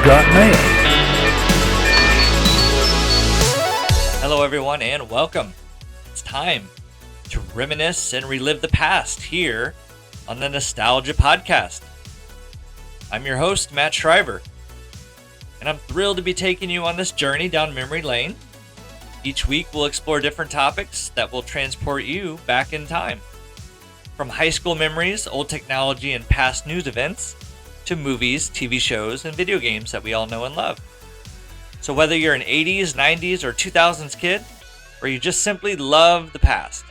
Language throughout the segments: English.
got mail. Hello, everyone, and welcome. It's time to reminisce and relive the past here on the Nostalgia Podcast. I'm your host, Matt Shriver, and I'm thrilled to be taking you on this journey down memory lane. Each week, we'll explore different topics that will transport you back in time. From high school memories, old technology, and past news events, to movies, TV shows, and video games that we all know and love. So whether you're an 80s, 90s, or 2000s kid, or you just simply love the past,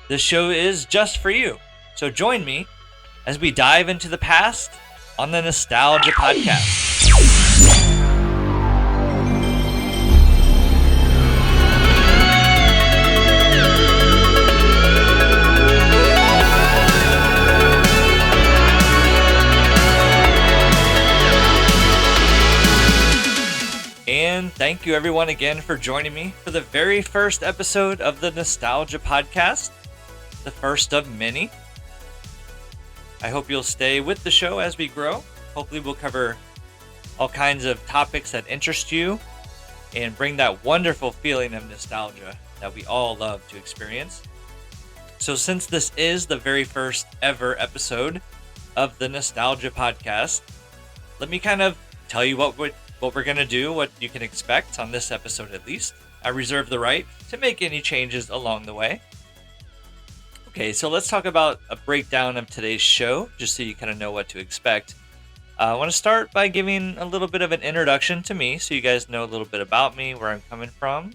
this show is just for you. So join me as we dive into the past on the Nostalgia Podcast. And thank you everyone again for joining me for the very first episode of the Nostalgia Podcast, the first of many. I hope you'll stay with the show as we grow. Hopefully we'll cover all kinds of topics that interest you and bring that wonderful feeling of nostalgia that we all love to experience. So since this is the very first ever episode of the Nostalgia Podcast, let me kind of tell you what we're going to do, what you can expect on this episode at least. I reserve the right to make any changes along the way. Okay, so let's talk about a breakdown of today's show, just so you kind of know what to expect. I want to start by giving a little bit of an introduction to me, so you guys know a little bit about me, where I'm coming from,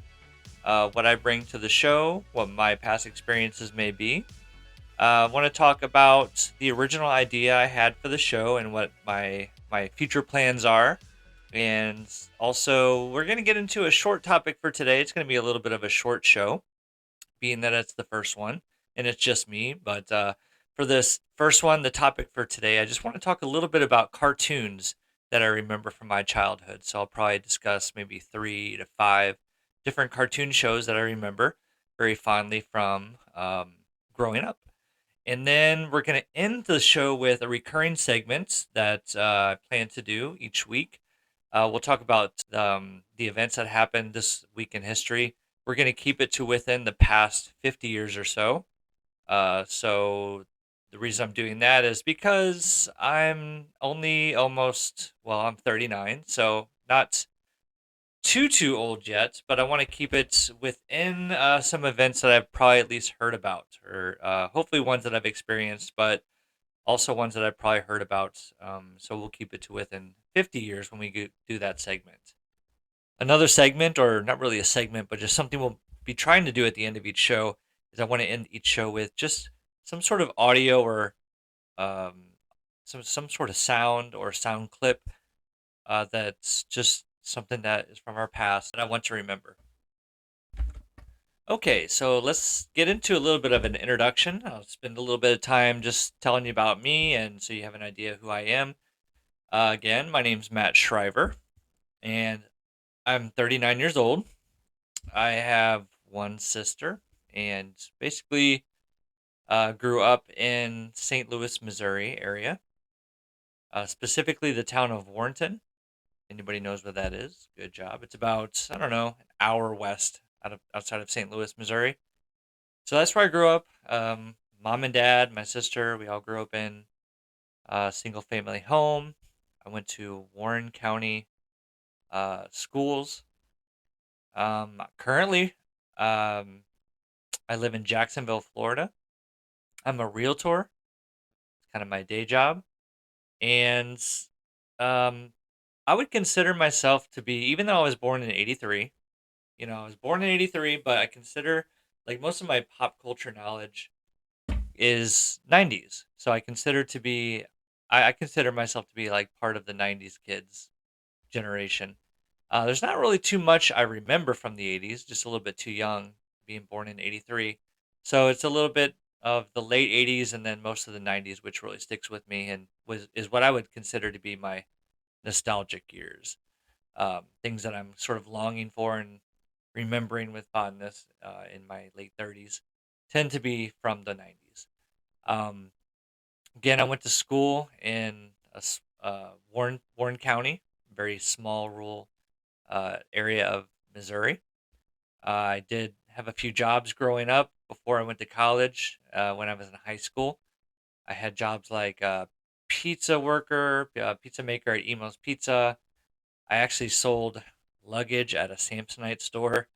what I bring to the show, what my past experiences may be. I want to talk about the original idea I had for the show and what my future plans are. And also, we're going to get into a short topic for today. It's going to be a little bit of a short show, being that it's the first one, and it's just me. But for this first one, the topic for today, I just want to talk a little bit about cartoons that I remember from my childhood. So I'll probably discuss maybe 3 to 5 different cartoon shows that I remember very fondly from growing up. And then we're going to end the show with a recurring segment that I plan to do each week. We'll talk about the events that happened this week in history. We're going to keep it to within the past 50 years or so. So the reason I'm doing that is because I'm only I'm 39, so not too old yet, but I want to keep it within some events that I've probably at least heard about, or hopefully ones that I've experienced, but also ones that I've probably heard about. So we'll keep it to within 50 years when we do that segment. Another segment, or not really a segment, but just something we'll be trying to do at the end of each show, is I want to end each show with just some sort of audio or some sort of sound or sound clip that's just something that is from our past that I want to remember. Okay, so let's get into a little bit of an introduction. I'll spend a little bit of time just telling you about me, and so you have an idea who I am. Again, my name's Matt Shriver, and I'm 39 years old. I have one sister, and basically grew up in St. Louis, Missouri area, specifically the town of Warrenton. Anybody knows where that is? Good job. It's about, I don't know, an hour west outside of St. Louis, Missouri. So that's where I grew up. Mom and dad, my sister, we all grew up in a single family home. I went to Warren County schools. Currently, I live in Jacksonville, Florida. I'm a realtor. It's kind of my day job. And I would consider myself to be, even though I was born in 83, I was born in 83, but I consider, like, most of my pop culture knowledge is 90s. So I consider myself to be like part of the 90s kids generation. There's not really too much I remember from the 80s, just a little bit too young, being born in 83. So it's a little bit of the late 80s and then most of the 90s, which really sticks with me and is what I would consider to be my nostalgic years. Things that I'm sort of longing for and remembering with fondness in my late 30s tend to be from the 90s. Um, Again, I went to school in Warren County, very small rural area of Missouri. I did have a few jobs growing up before I went to college. When I was in high school, I had jobs like pizza worker, pizza maker at Emo's Pizza. I actually sold luggage at a Samsonite store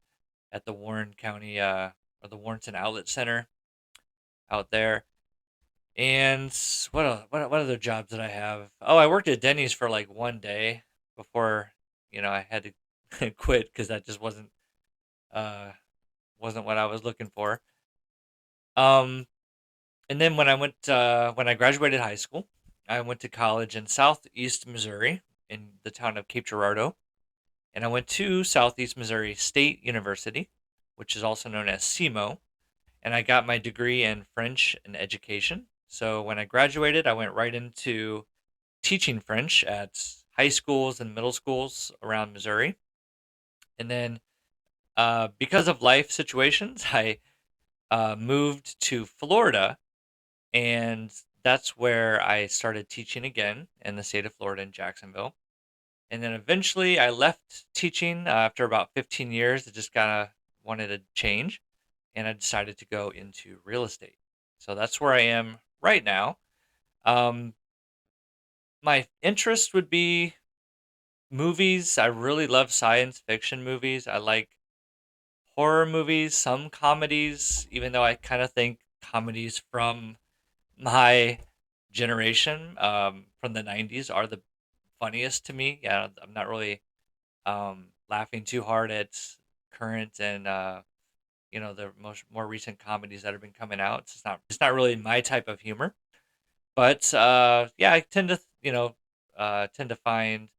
at the Warren County or the Warrenton Outlet Center out there. And what other jobs did I have? Oh, I worked at Denny's for like one day before I had to quit because that just uh wasn't what I was looking for. Um, and then when I graduated high school, I went to college in Southeast Missouri in the town of Cape Girardeau, and I went to Southeast Missouri State University, which is also known as SEMO, and I got my degree in French and education. So when I graduated, I went right into teaching French at high schools and middle schools around Missouri. And then because of life situations, I moved to Florida, and that's where I started teaching again in the state of Florida in Jacksonville. And then eventually I left teaching after about 15 years. I just kind of wanted to change, and I decided to go into real estate. So that's where I am right now. Um, my interest would be movies. I really love science fiction movies. I like horror movies, some comedies, even though I kind of think comedies from my generation, from the 90s, are the funniest to me. Yeah, I'm not really laughing too hard at current and the more recent comedies that have been coming out. It's not really my type of humor. But yeah, I tend to find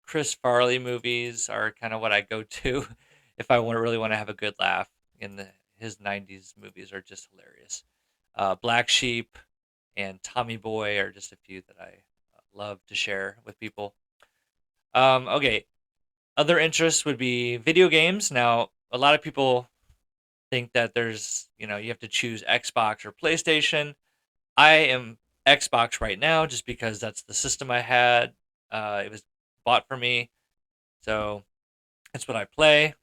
Chris Farley movies are kind of what I go to if I really want to have a good laugh. His '90s movies are just hilarious. Black Sheep and Tommy Boy are just a few that I love to share with people. Okay, other interests would be video games. Now, a lot of people think that you have to choose Xbox or PlayStation. I am Xbox right now just because that's the system I had. It was bought for me, so that's what I play.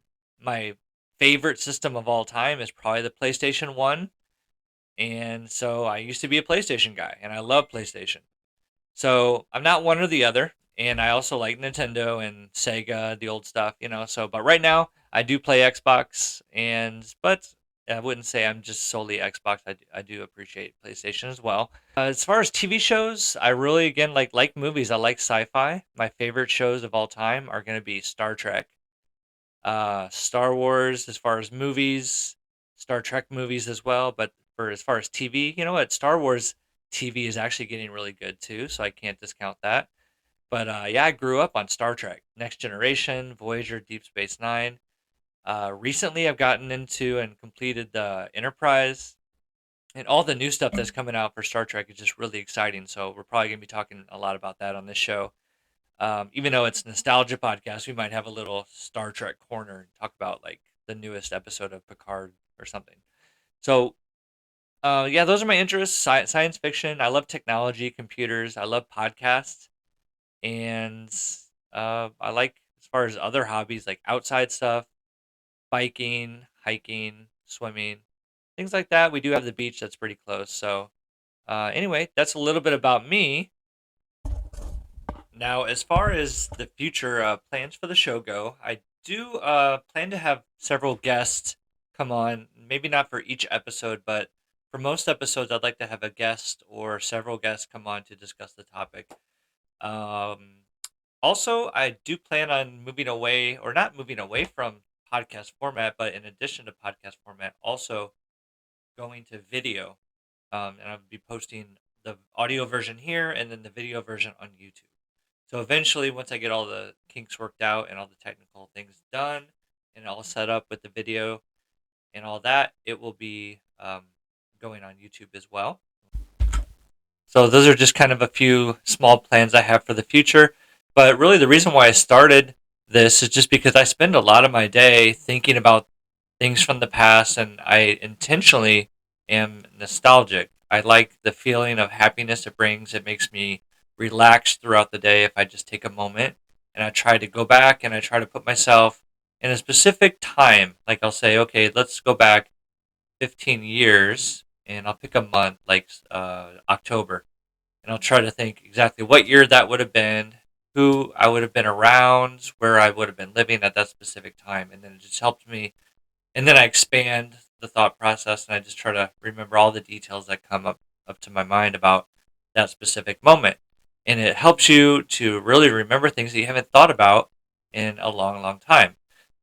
My favorite system of all time is probably the PlayStation 1. And so I used to be a PlayStation guy, and I love PlayStation. So I'm not one or the other. And I also like Nintendo and Sega, the old stuff. But right now I do play Xbox, but I wouldn't say I'm just solely Xbox. I do appreciate PlayStation as well. As far as TV shows, I really again like movies. I like sci-fi. My favorite shows of all time are going to be Star Trek, Star Wars as far as movies, Star Trek movies as well. But for as far as TV, you know what? Star Wars TV is actually getting really good too, so I can't discount that. But yeah, I grew up on Star Trek, Next Generation, Voyager, Deep Space Nine. Recently, I've gotten into and completed the Enterprise, and all the new stuff that's coming out for Star Trek is just really exciting. So we're probably gonna be talking a lot about that on this show. Even though it's nostalgia podcast, we might have a little Star Trek corner and talk about like the newest episode of Picard or something. So yeah, those are my interests. Science fiction. I love technology, computers. I love podcasts, and I like as far as other hobbies like outside stuff, biking, hiking, swimming, things like that. We do have the beach that's pretty close. So anyway, that's a little bit about me. Now, as far as the future plans for the show go, I do plan to have several guests come on. Maybe not for each episode, but for most episodes, I'd like to have a guest or several guests come on to discuss the topic. Um, Also, I do plan on moving away, or not moving away from podcast format, but in addition to podcast format, also going to video. And I'll be posting the audio version here and then the video version on YouTube. So eventually, once I get all the kinks worked out and all the technical things done and all set up with the video and all that, it will be going on YouTube as well. So those are just kind of a few small plans I have for the future. But really, the reason why I started this is just because I spend a lot of my day thinking about things from the past, and I intentionally am nostalgic. I like the feeling of happiness it brings. It makes me relax throughout the day if I just take a moment and I try to go back and I try to put myself in a specific time. Like I'll say, okay, let's go back 15 years, and I'll pick a month, like October, and I'll try to think exactly what year that would have been, who I would have been around, where I would have been living at that specific time, and then it just helps me. And then I expand the thought process, and I just try to remember all the details that come up to my mind about that specific moment. And it helps you to really remember things that you haven't thought about in a long, long time.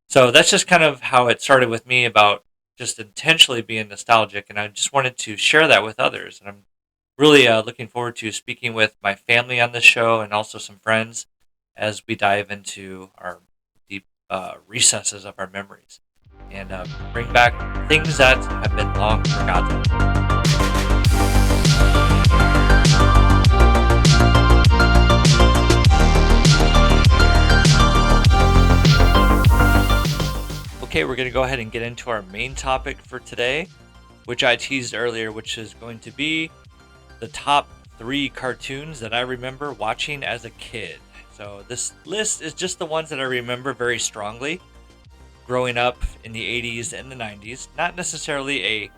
So that's just kind of how it started with me about just intentionally being nostalgic. And I just wanted to share that with others. And I'm really looking forward to speaking with my family on this show and also some friends as we dive into our deep recesses of our memories and bring back things that have been long forgotten. Okay, we're going to go ahead and get into our main topic for today, which I teased earlier, which is going to be the top 3 cartoons that I remember watching as a kid. So this list is just the ones that I remember very strongly growing up in the 80s and the 90s. Not necessarily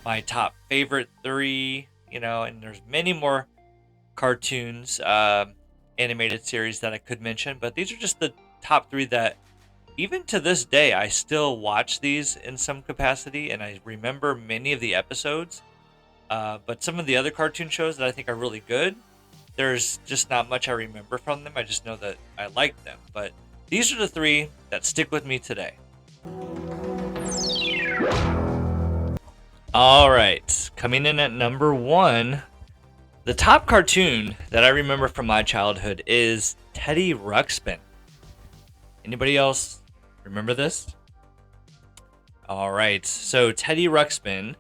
my top favorite 3, and there's many more cartoons, animated series that I could mention, but these are just the top 3 that even to this day I still watch these in some capacity, and I remember many of the episodes. But some of the other cartoon shows that I think are really good, there's just not much I remember from them. I just know that I like them. But these are the 3 that stick with me today. All right, coming in at number 1, the top cartoon that I remember from my childhood is Teddy Ruxpin. Anybody else remember this? All right, so Teddy Ruxpin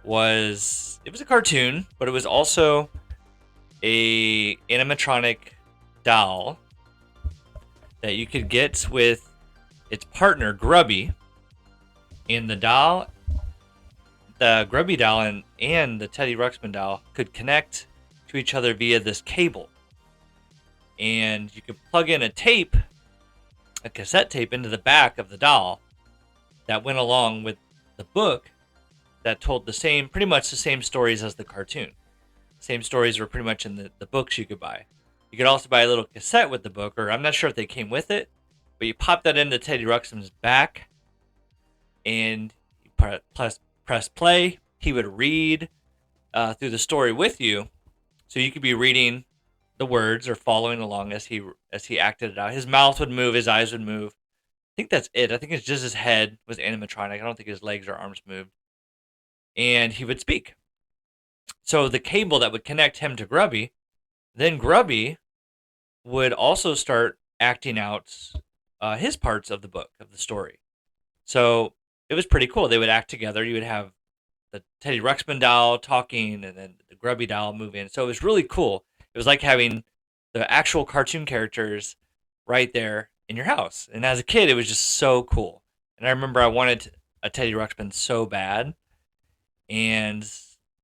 was a cartoon, but it was also a animatronic doll that you could get with its partner Grubby, and the Grubby doll and the Teddy Ruxpin doll could connect to each other via this cable, and you could plug in a cassette tape into the back of the doll that went along with the book that told pretty much the same stories as the cartoon. Same stories were pretty much in the books you could buy. You could also buy a little cassette with the book, or I'm not sure if they came with it, but you pop that into Teddy Ruxpin's back, and you press play. He would read through the story with you, so you could be reading the words or following along as he acted it out. His mouth would move, his eyes would move. I think that's it. I think it's just his head was animatronic. I don't think his legs or arms moved. And he would speak. So the cable that would connect him to Grubby, then Grubby would also start acting out his parts of the book, of the story. So it was pretty cool. They would act together. You would have the Teddy Ruxpin doll talking and then the Grubby doll moving. So it was really cool. It was like having the actual cartoon characters right there in your house. And as a kid, it was just so cool. And I remember I wanted a Teddy Ruxpin so bad. And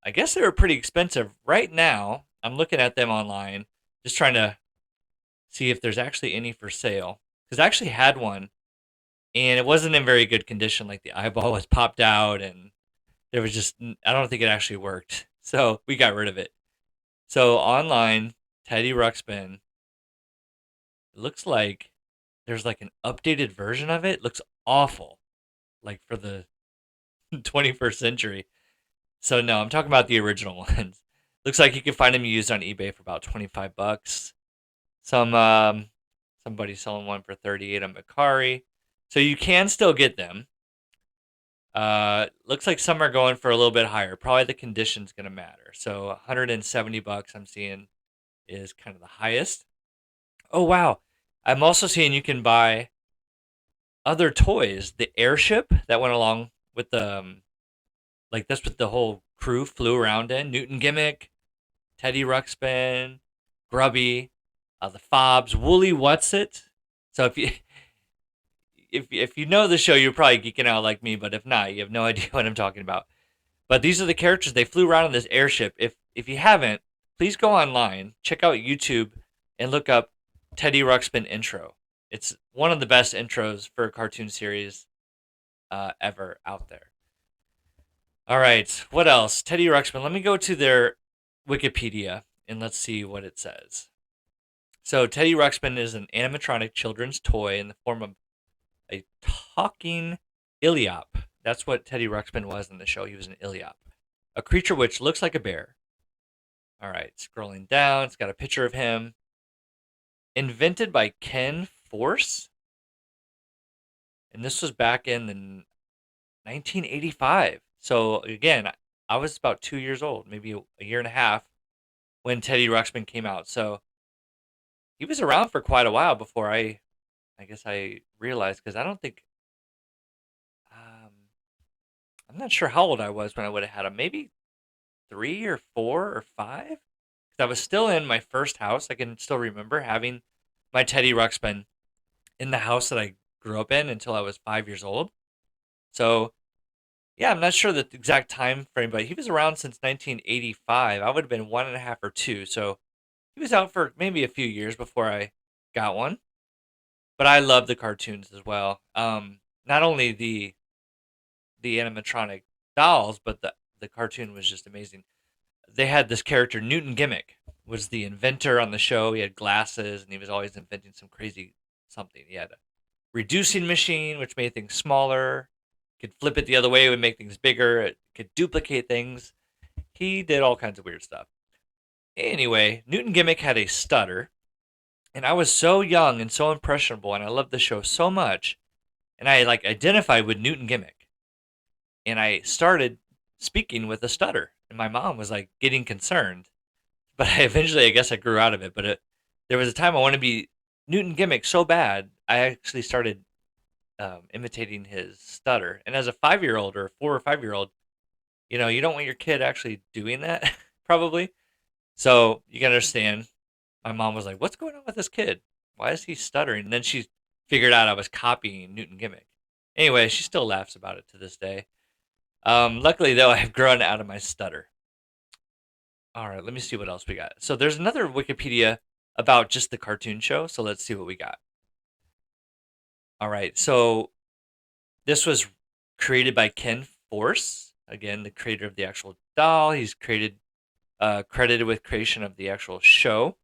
I guess they were pretty expensive. Right now, I'm looking at them online, just trying to see if there's actually any for sale. Because I actually had one, and it wasn't in very good condition. Like the eyeball was popped out, and there was I don't think it actually worked. So we got rid of it. So online, Teddy Ruxpin, it looks like there's like an updated version of it. It looks awful, like for the 21st century. So no, I'm talking about the original ones. Looks like you can find them used on eBay for about $25. Somebody's selling one for 38 on Macari. So you can still get them. Looks like some are going for a little bit higher. Probably the condition's gonna matter. So $170 I'm seeing is kind of the highest. Oh wow. I'm also seeing you can buy other toys. The airship that went along with like that's what the whole crew flew around in. Newton Gimmick, Teddy Ruxpin, Grubby, the Fobs, Wooly Whatsit. So if you know the show, you're probably geeking out like me. But if not, you have no idea what I'm talking about. But these are the characters. They flew around in this airship. If you haven't, please go online, check out YouTube, and look up Teddy Ruxpin Intro. It's one of the best intros for a cartoon series ever out there. All right, what else? Teddy Ruxpin. Let me go to their Wikipedia and let's see what it says. So, Teddy Ruxpin is an animatronic children's toy in the form of a talking Iliop. That's what Teddy Ruxpin was in the show. He was an Iliop, a creature which looks like a bear. All right, scrolling down, it's got a picture of him. Invented by Ken Force, and this was back in the 1985. So again, I was about 2 years old, maybe a year and a half when Teddy Ruxpin came out. So he was around for quite a while before I guess I realized because I don't think, um, I'm not sure how old I was when I would have had him. Maybe 3 or 4 or 5. 'Cause I was still in my first house. I can still remember having my Teddy Ruxpin in the house that I grew up in until I was 5 years old. So yeah, I'm not sure the exact time frame, but he was around since 1985. I would have been 1.5 or 2. So he was out for maybe a few years before I got one. But I love the cartoons as well. Not only the animatronic dolls, but the cartoon was just amazing. They had this character Newton Gimmick was the inventor on the show. He had glasses and he was always inventing some crazy something. He had a reducing machine which made things smaller. Could flip it the other way, it would make things bigger. It could duplicate things. He did all kinds of weird stuff. Anyway, Newton Gimmick had a stutter, and I was so young and so impressionable, and I loved the show so much, and I like identified with Newton Gimmick, and I started speaking with a stutter, and my mom was like getting concerned, but I guess I grew out of it. But there was a time I wanted to be Newton Gimmick so bad, I actually started imitating his stutter. And as a 5 year old or 4 or 5 year old, you don't want your kid actually doing that, probably. So you can understand. My mom was like, "What's going on with this kid? Why is he stuttering?" And then she figured out I was copying Newton Gimmick. Anyway, she still laughs about it to this day. Luckily, though, I've grown out of my stutter. All right, let me see what else we got. So there's another Wikipedia about just the cartoon show. So let's see what we got. All right, so this was created by Ken Force, again, the creator of the actual doll. He's credited with creation of the actual show.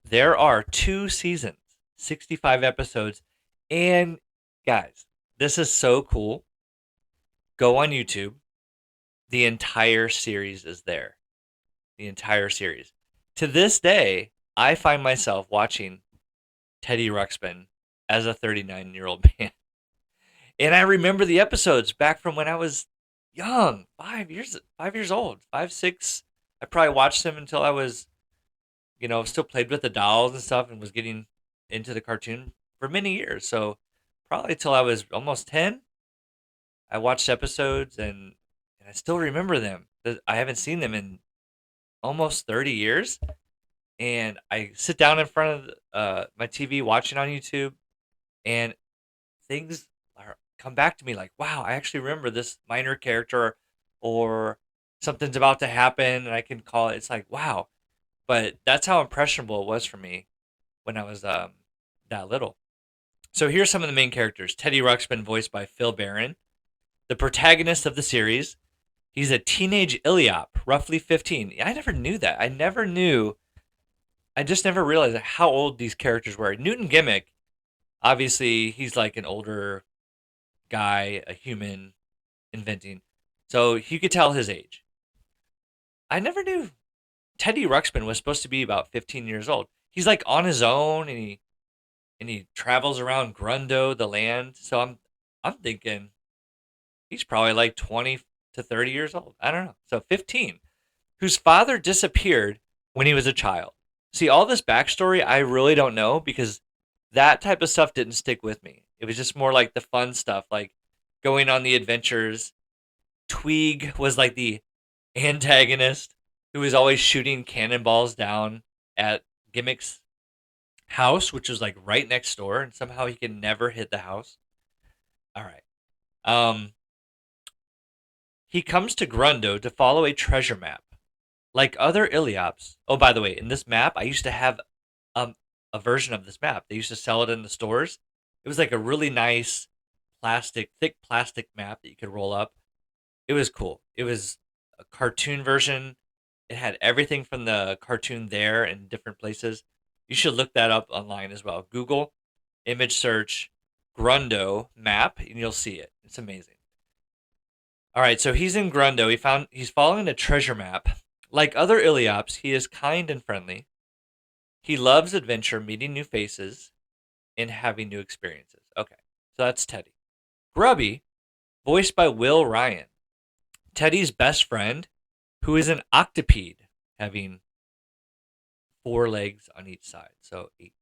There are 2 seasons, 65 episodes, and guys, this is so cool. Go on YouTube. The entire series is there. The entire series. To this day, I find myself watching Teddy Ruxpin as a 39-year-old man. And I remember the episodes back from when I was young, 5 years old, 5, 6. I probably watched them until I was, still played with the dolls and stuff and was getting into the cartoon for many years. So probably till I was almost 10, I watched episodes and I still remember them. I haven't seen them in almost 30 years. And I sit down in front of my TV watching on YouTube, and things come back to me like, wow, I actually remember this minor character, or something's about to happen, and I can call it. It's like, wow. But that's how impressionable it was for me when I was that little. So here's some of the main characters. Teddy Ruxpin, voiced by Phil Barron, the protagonist of the series. He's a teenage Iliop, roughly 15. I never knew that. I just never realized how old these characters were. Newton Gimmick, obviously, he's like an older guy, a human inventing. So you could tell his age. I never knew Teddy Ruxpin was supposed to be about 15 years old. He's like on his own, and he travels around Grundo, the land. So I'm thinking he's probably like 20 to 30 years old. I don't know. So 15, whose father disappeared when he was a child. See, all this backstory I really don't know because that type of stuff didn't stick with me. It was just more like the fun stuff, like going on the adventures. Tweeg was like the antagonist who was always shooting cannonballs down at Gimmick's house, which was like right next door, and somehow he can never hit the house. All right. Um, he comes to Grundo to follow a treasure map. Like other Iliops. Oh, by the way, in this map, I used to have um, a version of this map. They used to sell it in the stores. It was like a really nice thick plastic map that you could roll up. It was cool. It was a cartoon version. It had everything from the cartoon there in different places. You should look that up online as well. Google image search Grundo map and you'll see it. It's amazing. All right, so he's in Grundo. He's following a treasure map. Like other Iliops, he is kind and friendly. He loves adventure, meeting new faces, and having new experiences. Okay, so that's Teddy. Grubby, voiced by Will Ryan. Teddy's best friend, who is an octopede, having 4 legs on each side. So 8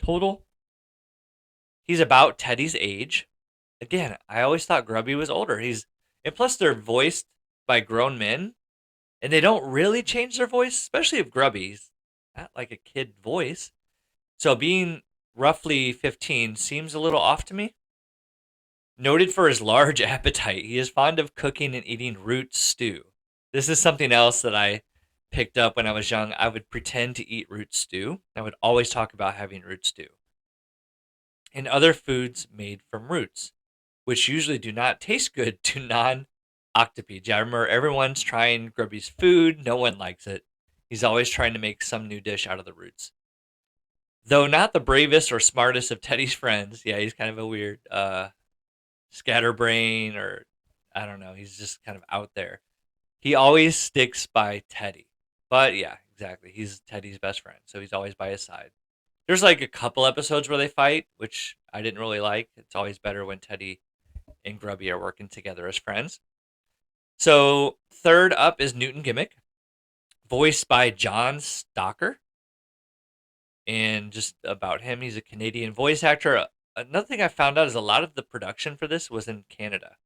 total. He's about Teddy's age. Again, I always thought Grubby was older. And plus they're voiced by grown men, and they don't really change their voice, especially if Grubby's not like a kid voice. So being roughly 15 seems a little off to me. Noted for his large appetite, he is fond of cooking and eating root stew. This is something else that I picked up when I was young. I would pretend to eat root stew. I would always talk about having root stew and other foods made from roots, which usually do not taste good to non-octopedes. Yeah, I remember everyone's trying Grubby's food. No one likes it. He's always trying to make some new dish out of the roots. Though not the bravest or smartest of Teddy's friends, yeah, he's kind of a weird scatterbrain, or I don't know. He's just kind of out there. He always sticks by Teddy. But yeah, exactly. He's Teddy's best friend, so he's always by his side. There's like a couple episodes where they fight, which I didn't really like. It's always better when Teddy and Grubby are working together as friends. So third up is Newton Gimmick, voiced by John Stocker. And just about him, he's a Canadian voice actor. Another thing I found out is a lot of the production for this was in Canada.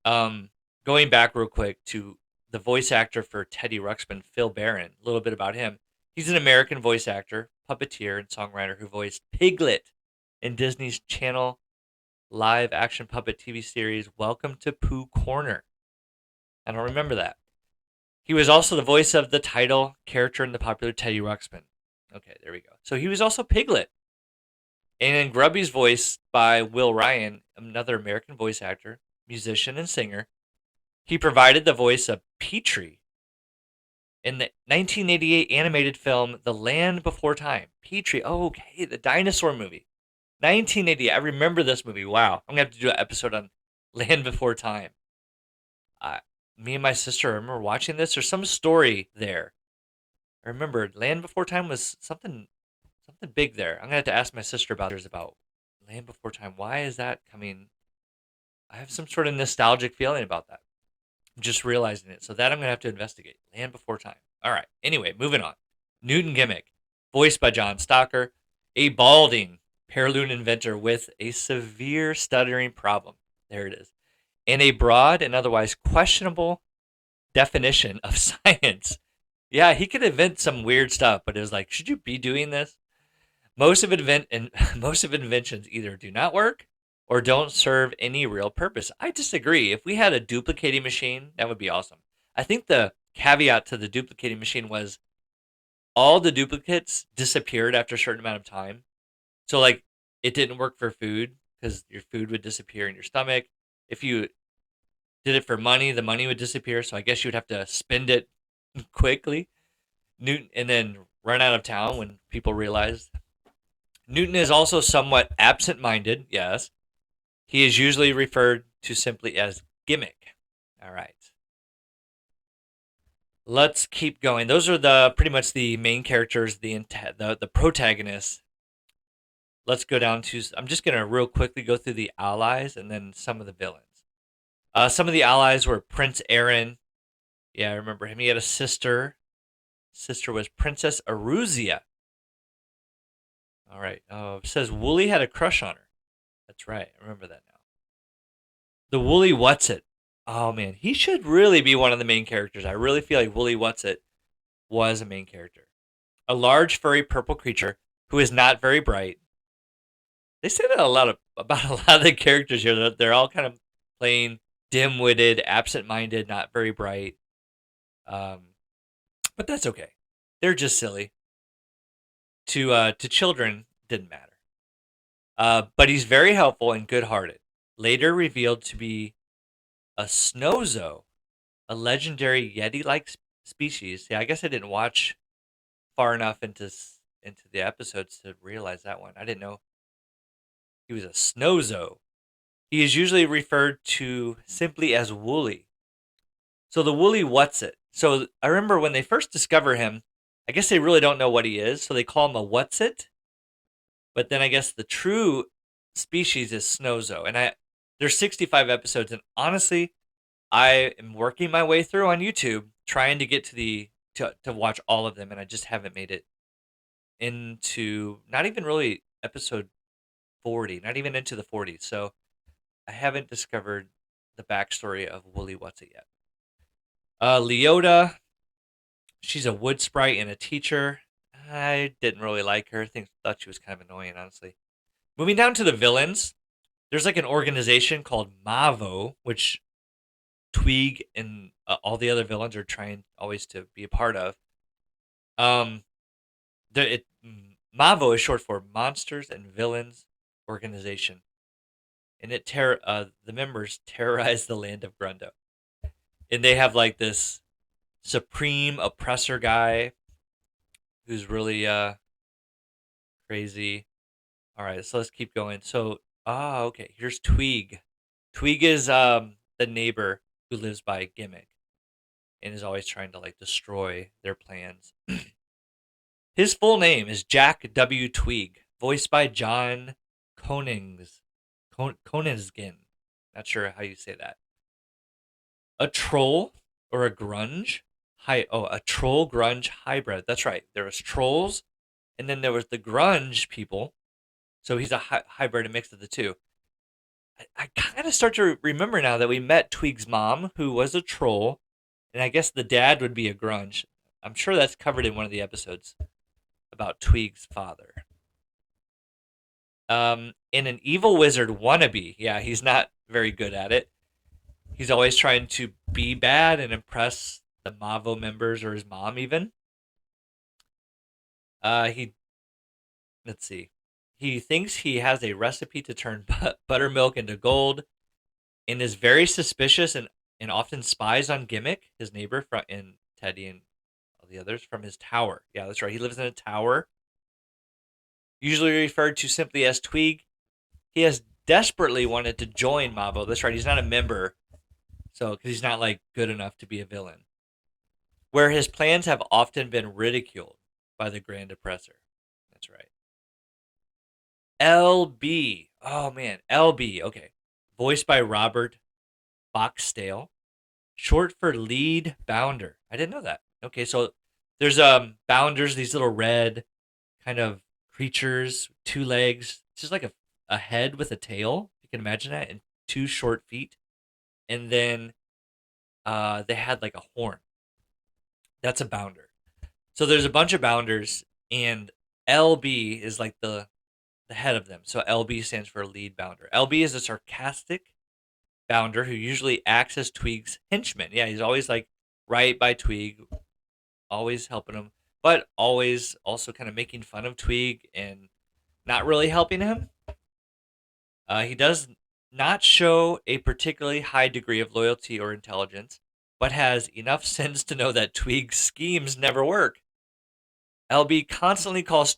Um, Going back real quick to the voice actor for Teddy Ruxpin, Phil Barron, a little bit about him. He's an American voice actor, puppeteer, and songwriter who voiced Piglet in Disney's Channel live action puppet TV series Welcome to Pooh Corner. I don't remember that. He was also the voice of the title character in the popular Teddy Ruxpin. Okay, there we go. So he was also Piglet. And in Grubby's voiced by Will Ryan, another American voice actor, musician, and singer. He provided the voice of Petrie in the 1988 animated film The Land Before Time. Petrie, oh, okay, the dinosaur movie. 1980. I remember this movie. Wow. I'm going to have to do an episode on Land Before Time. Me and my sister, I remember watching this. There's some story there. I remember Land Before Time was something big there. I'm going to have to ask my sister about Land Before Time. Why is that coming? I have some sort of nostalgic feeling about that. I'm just realizing it. So that I'm going to have to investigate. Land Before Time. All right. Anyway, moving on. Newton Gimmick, voiced by John Stocker, a balding Paraloon inventor with a severe stuttering problem. There it is. And a broad and otherwise questionable definition of science. Yeah, he could invent some weird stuff, but it was like, should you be doing this? Most of inventions either do not work or don't serve any real purpose. I disagree. If we had a duplicating machine, that would be awesome. I think the caveat to the duplicating machine was all the duplicates disappeared after a certain amount of time. So like it didn't work for food because your food would disappear in your stomach. If you did it for money, the money would disappear. So I guess you would have to spend it quickly. Newton and then run out of town when people realized. Newton is also somewhat absent-minded, yes. He is usually referred to simply as Gimmick. All right. Let's keep going. Those are the pretty much the main characters, the protagonists. Let's go down to. I'm just gonna real quickly go through the allies and then some of the villains. Some of the allies were Prince Aaron. Yeah, I remember him. He had a sister. Sister was Princess Aruzia. All right. Oh, it says Wooly had a crush on her. That's right. I remember that now. The Woolly Whatsit. Oh man, he should really be one of the main characters. I really feel like Woolly Whatsit was a main character. A large, furry, purple creature who is not very bright. They say that about a lot of the characters here. They're all kind of plain, dim-witted, absent-minded, not very bright. but that's okay. They're just silly. To children, didn't matter. But he's very helpful and good-hearted. Later revealed to be a snozo, a legendary Yeti-like species. Yeah, I guess I didn't watch far enough into the episodes to realize that one. I didn't know he was a snozo. He is usually referred to simply as Wooly. So the Wooly Whatsit. So I remember when they first discover him, I guess they really don't know what he is, so they call him a Whatsit. But then I guess the true species is Snozo. And there's 65 episodes, and honestly, I am working my way through on YouTube trying to get to watch all of them, and I just haven't made it into not even really episode 40, not even into the 40s. So I haven't discovered the backstory of Wooly Whatsit yet. Leota, she's a wood sprite and a teacher. I didn't really like her. Thought she was kind of annoying, honestly. Moving down to the villains, there's like an organization called Mavo, which Tweeg and all the other villains are trying always to be a part of. Um, Mavo is short for Monsters and Villains Organization, and the members terrorize the land of Grundo, and they have like this supreme oppressor guy who's really crazy. All right, so let's keep going. So, okay, here's Tweeg. Tweeg is the neighbor who lives by Gimmick and is always trying to like destroy their plans. His full name is Jack W. Tweeg, voiced by John Koningsgen. Not sure how you say that. A troll or a grunge? A troll grunge hybrid. That's right. There was trolls, and then there was the grunge people. So he's a hybrid, a mix of the two. I kind of start to remember now that we met Tweeg's mom, who was a troll, and I guess the dad would be a grunge. I'm sure that's covered in one of the episodes about Tweeg's father. In an evil wizard wannabe, yeah, he's not very good at it. He's always trying to be bad and impress the Mavo members or his mom, even. He let's see. He thinks he has a recipe to turn buttermilk into gold, and is very suspicious and often spies on Gimmick, his neighbor, and Teddy and all the others from his tower. Yeah, that's right. He lives in a tower, usually referred to simply as Tweeg. He has desperately wanted to join Mavo. That's right. He's not a member, so because he's not like good enough to be a villain. Where his plans have often been ridiculed by the Grand Oppressor. That's right. LB. Oh man, LB. Okay. Voiced by Robert Boxdale. Short for lead bounder. I didn't know that. Okay, so there's bounders, these little red kind of creatures, two legs, just like a head with a tail. You can imagine that, and two short feet. And then they had like a horn. That's a bounder. So there's a bunch of bounders, and LB is like the head of them. So LB stands for lead bounder. LB is a sarcastic bounder who usually acts as Tweeg's henchman. Yeah, he's always like right by Tweeg, always helping him, but always also kind of making fun of Tweeg and not really helping him. He does not show a particularly high degree of loyalty or intelligence, but has enough sense to know that Tweeg's schemes never work. LB constantly calls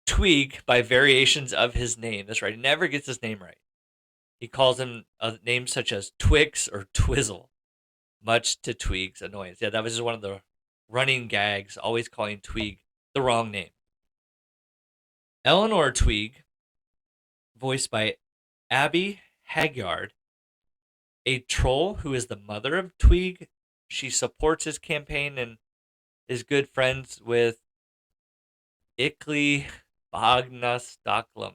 Tweeg by variations of his name. That's right, he never gets his name right. He calls him names such as Twix or Twizzle, much to Tweeg's annoyance. Yeah, that was just one of the running gags, always calling Tweeg the wrong name. Eleanor Tweeg, voiced by Abby Haggard, a troll who is the mother of Tweeg. She supports his campaign and is good friends with Ickly Bagnastoklam.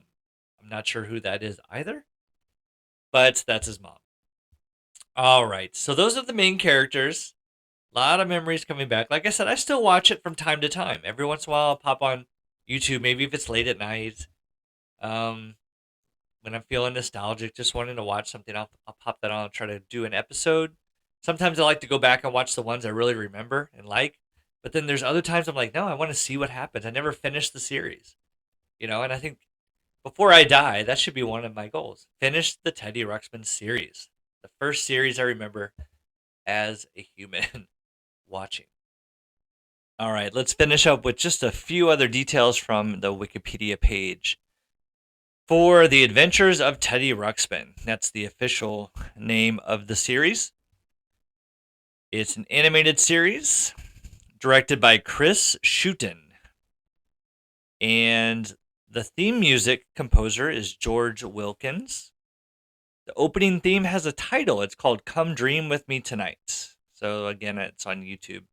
I'm not sure who that is either, but that's his mom. All right, so those are the main characters. A lot of memories coming back. Like I said, I still watch it from time to time. Every once in a while, I'll pop on YouTube, maybe if it's late at night. When I'm feeling nostalgic, just wanting to watch something, I'll pop that on and try to do an episode. Sometimes I like to go back and watch the ones I really remember and like. But then there's other times I'm like, no, I want to see what happens. I never finished the series, and I think before I die, that should be one of my goals. Finish the Teddy Ruxpin series. The first series I remember as a human watching. All right, let's finish up with just a few other details from the Wikipedia page. For The Adventures of Teddy Ruxpin, that's the official name of the series. It's an animated series directed by Chris Schutten. And the theme music composer is George Wilkins. The opening theme has a title. It's called Come Dream With Me Tonight. So again, it's on YouTube.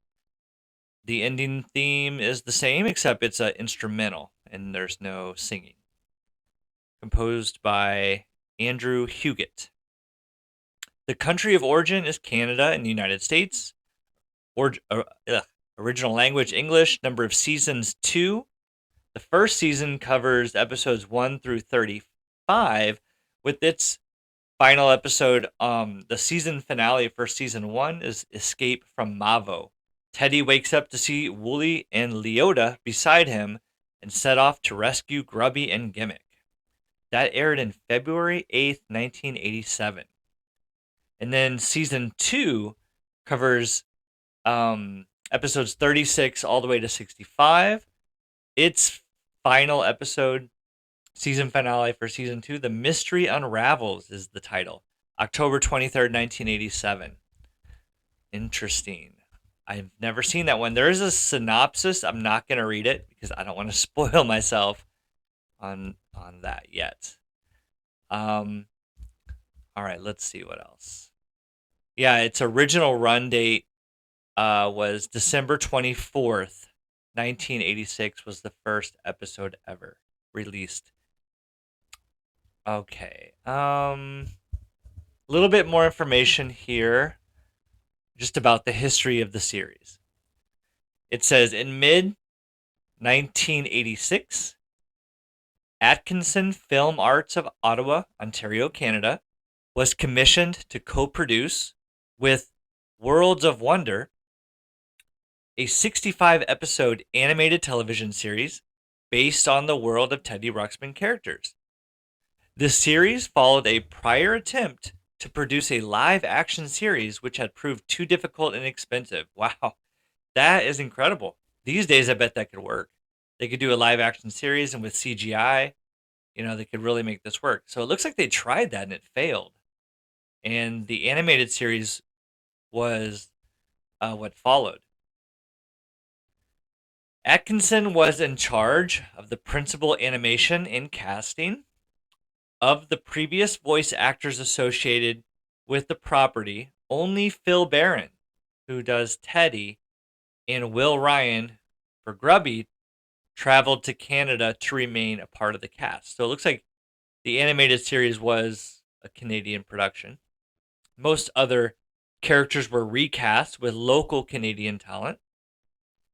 The ending theme is the same, except it's an instrumental and there's no singing. Composed by Andrew Huguet. The country of origin is Canada and the United States. Original language English. Number of seasons 2. The first season covers episodes 1 through 35, with its final episode. The season finale for season 1 is Escape from Mavo. Teddy wakes up to see Wooly and Leota beside him and set off to rescue Grubby and Gimmick. That aired in February 8th, 1987. And then season 2 covers episodes 36 all the way to 65. Its final episode, season finale for season 2, The Mystery Unravels is the title. October 23rd, 1987. Interesting. I've never seen that one. There is a synopsis. I'm not going to read it because I don't want to spoil myself on that yet. All right, let's see what else. Yeah, its original run date was December 24th, 1986 was the first episode ever released. Okay. A little bit more information here just about the history of the series. It says in mid 1986, Atkinson Film Arts of Ottawa, Ontario, Canada, was commissioned to co-produce with Worlds of Wonder, a 65-episode animated television series based on the world of Teddy Ruxpin characters. The series followed a prior attempt to produce a live-action series which had proved too difficult and expensive. Wow, that is incredible. These days, I bet that could work. They could do a live-action series, and with CGI, they could really make this work. So it looks like they tried that and it failed. And the animated series was what followed. Atkinson was in charge of the principal animation and casting. Of the previous voice actors associated with the property, only Phil Barron, who does Teddy, and Will Ryan for Grubby, traveled to Canada to remain a part of the cast. So it looks like the animated series was a Canadian production. Most other characters were recast with local Canadian talent.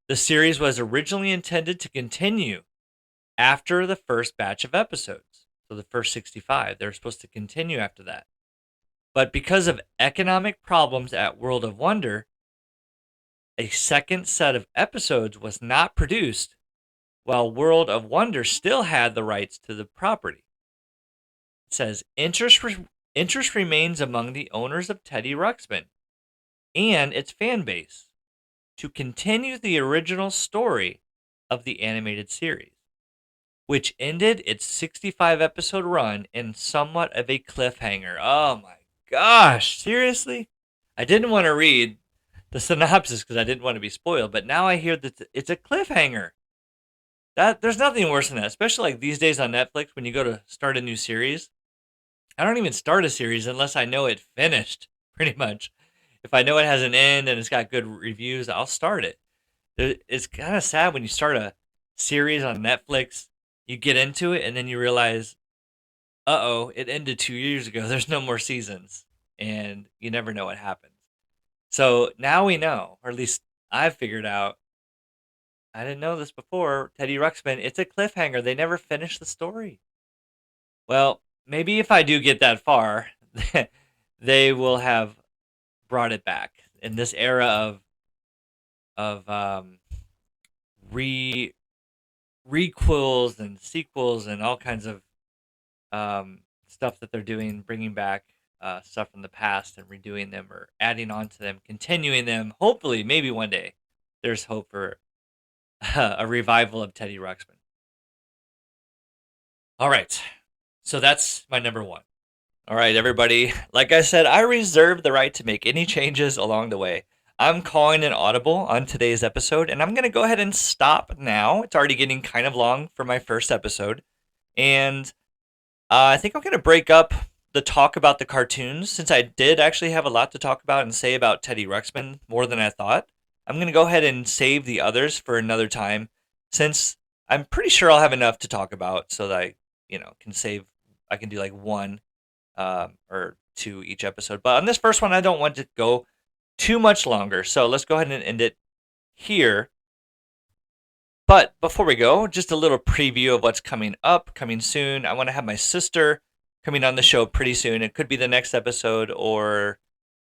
The series was originally intended to continue after the first batch of episodes. So the first 65, they're supposed to continue after that. But because of economic problems at World of Wonder, a second set of episodes was not produced, while World of Wonder still had the rights to the property. It says, interest remains among the owners of Teddy Ruxpin and its fan base to continue the original story of the animated series, which ended its 65-episode run in somewhat of a cliffhanger. Oh my gosh, seriously? I didn't want to read the synopsis because I didn't want to be spoiled, but now I hear that it's a cliffhanger. There's nothing worse than that, especially like these days on Netflix when you go to start a new series. I don't even start a series unless I know it finished, pretty much. If I know it has an end and it's got good reviews, I'll start it. It's kind of sad when you start a series on Netflix, you get into it, and then you realize, uh-oh, it ended 2 years ago. There's no more seasons, and you never know what happens. So now we know, or at least I've figured out, I didn't know this before, Teddy Ruxpin, it's a cliffhanger. They never finished the story. Well, maybe if I do get that far, they will have brought it back in this era of requels and sequels and all kinds of stuff that they're doing, bringing back stuff from the past and redoing them or adding on to them, continuing them. Hopefully, maybe one day, there's hope for a revival of Teddy Ruxpin. All right, so that's my number one. All right, everybody. Like I said, I reserve the right to make any changes along the way. I'm calling an audible on today's episode, and I'm going to go ahead and stop now. It's already getting kind of long for my first episode. And I think I'm going to break up the talk about the cartoons, since I did actually have a lot to talk about and say about Teddy Ruxpin, more than I thought. I'm going to go ahead and save the others for another time, since I'm pretty sure I'll have enough to talk about so that I can do like one or two each episode. But on this first one, I don't want to go too much longer. So let's go ahead and end it here. But before we go, just a little preview of what's coming up, coming soon. I want to have my sister coming on the show pretty soon. It could be the next episode or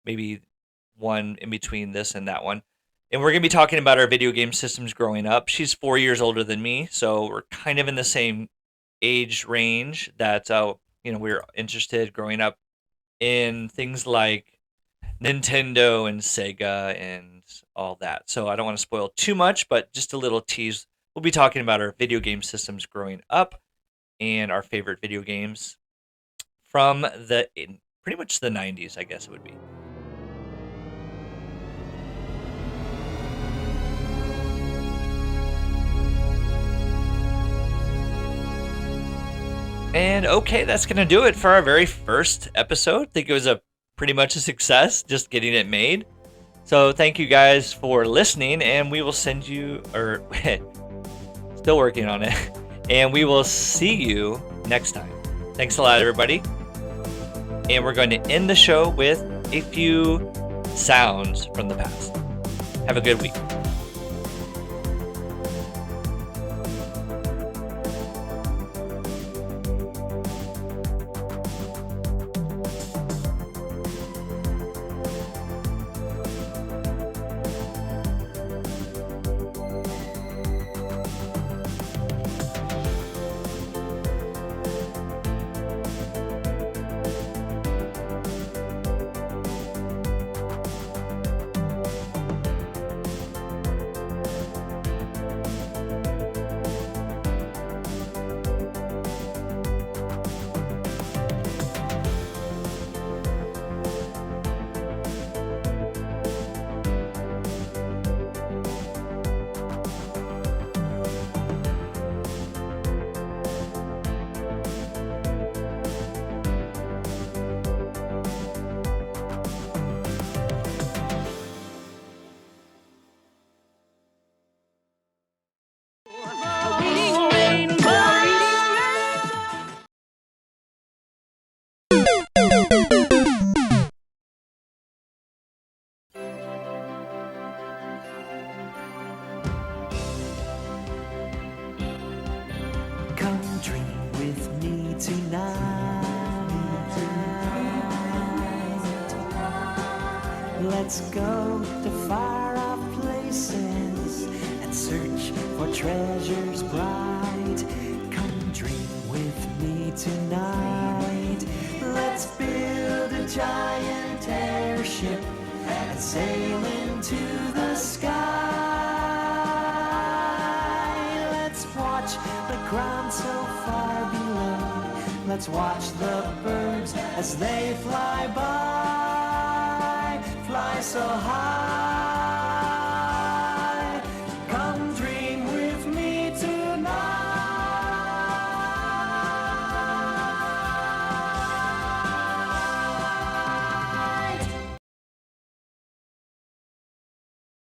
maybe one in between this and that one. And we're going to be talking about our video game systems growing up. She's 4 years older than me, so we're kind of in the same age range that we were interested growing up in things like Nintendo and Sega and all that. So I don't want to spoil too much, but just a little tease. We'll be talking about our video game systems growing up and our favorite video games from pretty much the 90s, I guess it would be. And okay, that's going to do it for our very first episode. I think it was pretty much a success, just getting it made. So thank you guys for listening, and we will send you, or still working on it, and we will see you next time. Thanks a lot, everybody. And we're going to end the show with a few sounds from the past. Have a good week. Come dream with me tonight. Let's go to far off places and search for treasures bright. Come dream with me tonight. Let's build a giant airship and sail into the sky. Let's watch the ground so far below. Let's watch the birds as they fly by. Fly so high.